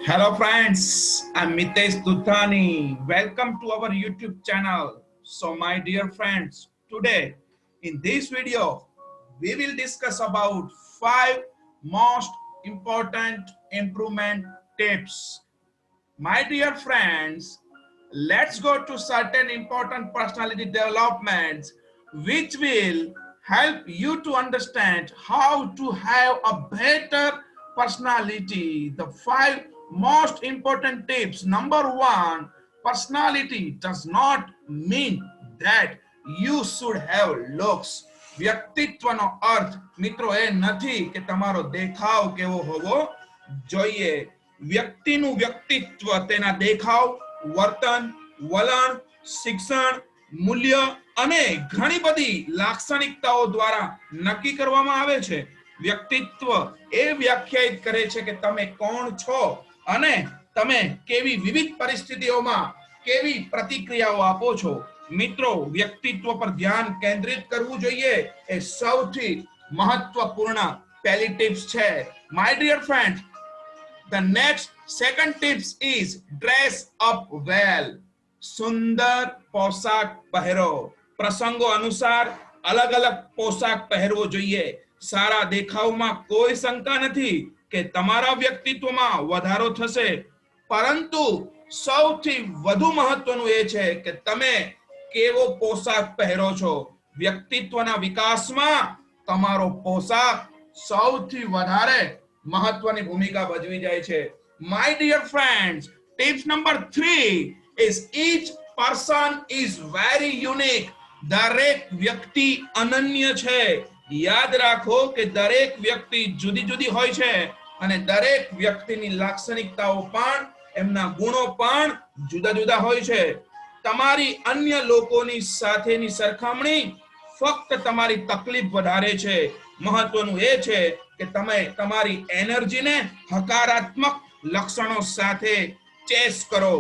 Hello friends, I'm Mitesh Dudani. Welcome to our YouTube channel. So my dear friends, today in this video, we will discuss about 5 most important improvement tips. My dear friends, let's go to certain important personality developments which will help you to understand how to have a better personality. The 5 most important tips. Number 1, personality does not mean that you should have looks. વ્યક્તિત્વનો અર્થ મિત્રો એ નથી કે તમારો દેખાવ કેવો હોવો જોઈએ. વ્યક્તિનું વ્યક્તિત્વ તેના દેખાવ, વર્તન, વલણ, શિક્ષણ, મૂલ્ય અને ઘણી બધી લાક્ષણિકતાઓ દ્વારા નક્કી કરવામાં આવે છે. વ્યક્તિત્વ એ વ્યાખ્યાયિત કરે છે કે તમે કોણ છો અને તમે કેવી વિવિધ પરિસ્થિતિઓમાં કેવી પ્રતિક્રિયાઓ આપો છો. મિત્રો, વ્યક્તિત્વ પર ધ્યાન કેન્દ્રિત કરવું જોઈએ એ સૌથી મહત્વપૂર્ણ પહેલી ટિપ્સ છે. My dear friend, the next second tips is dress up well. સુંદર પોશાક પહેરો. પ્રસંગો અનુસાર અલગ અલગ પોશાક પહેરવો જોઈએ. સારા દેખાવમાં કોઈ શંકા નથી કે તમારા વ્યક્તિત્વમાં વધારો થશે, પરંતુ સૌથી વધુ મહત્વનું એ છે કે તમે કેવો પોશાક પહેરો છો. વ્યક્તિત્વના વિકાસમાં તમારો પોશાક સૌથી વધારે મહત્વની ભૂમિકા ભજવી જાય છે. My dear friends, tips number 3 is each person is very unique. દરેક વ્યક્તિ અનન્ય છે. યાદ રાખો કે દરેક વ્યક્તિ જુદી જુદી હોય છે અને દરેક વ્યક્તિની લાક્ષણિકતાઓ પણ એમના ગુણો પણ જુદા જુદા હોય છે. તમારી અન્ય લોકોની સાથેની સરખામણી ફક્ત તમારી તકલીફ વધારે છે. મહત્વનું એ છે કે તમે તમારી એનર્જીને હકારાત્મક લક્ષણો સાથે ચેસ કરો.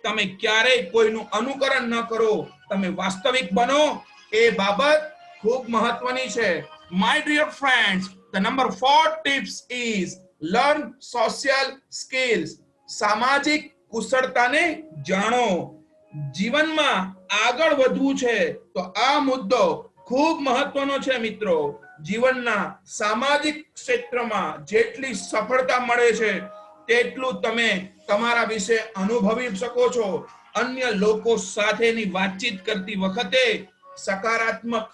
તમે ક્યારેય કોઈનું અનુકરણ ન કરો, તમે વાસ્તવિક બનો. એ બાબત ખૂબ મહત્વની છે. My dear friends, the number 4 tips is learn social skills. સામાજિક કુશળતાને જાણો. જીવનમાં આગળ વધવું છે તો આ મુદ્દો ખૂબ મહત્વનો છે મિત્રો. જીવનના સામાજિક ક્ષેત્રમાં જેટલી સફળતા મળે છે તેટલું તમે તમારા વિશે અનુભવી શકો છો. અન્ય લોકો સાથેની વાતચીત કરતી વખતે સકારાત્મક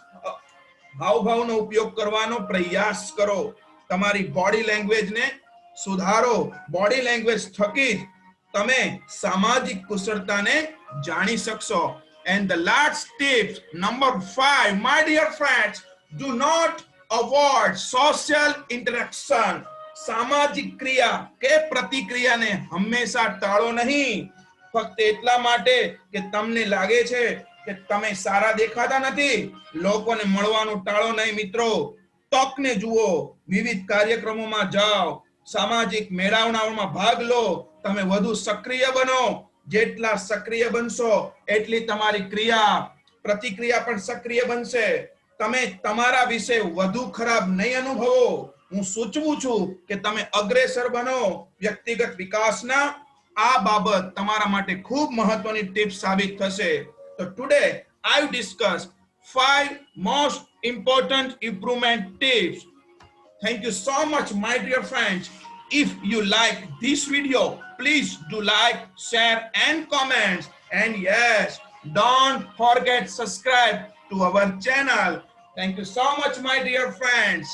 હાવભાવનો ઉપયોગ કરવાનો પ્રયાસ કરો. તમારી બોડી લેંગ્વેજને સુધારો. બોડી લેંગ્વેજ થકી જ તમે સામાજિક કુશળતાને જાણી શકશો. And the last tip, number 5, my dear friends, do not avoid social interaction. સામાજિક ક્રિયા કે પ્રતિક્રિયાને હંમેશા ટાળો નહીં, ફક્ત એટલા માટે કે તમને લાગે છે કે તમે સારા દેખાતા નથી. લોકોને મળવાનું ટાળો નહીં મિત્રો. તકને જુઓ. વિવિધ કાર્યક્રમોમાં જાઓ. સામાજિક મેળાવડાઓમાં ભાગ લો. તમે વધુ સક્રિય બનો. જેટલા સક્રિય બનશો એટલી તમારી ક્રિયા પ્રતિક્રિયા પણ સક્રિય બનશે. તમે તમારા વિશે વધુ ખરાબ નહીં અનુભવો. હું સૂચવું છું કે તમે અગ્રેસર બનો. વ્યક્તિગત વિકાસના આ બાબત તમારા માટે ખૂબ મહત્વની ટિપ્સ સાબિત થશે. So today I've discussed 5 most important improvement tips. Thank you so much, my dear friends. If you like this video, please do like, share and comment. And yes, don't forget subscribe to our channel. Thank you so much, my dear friends.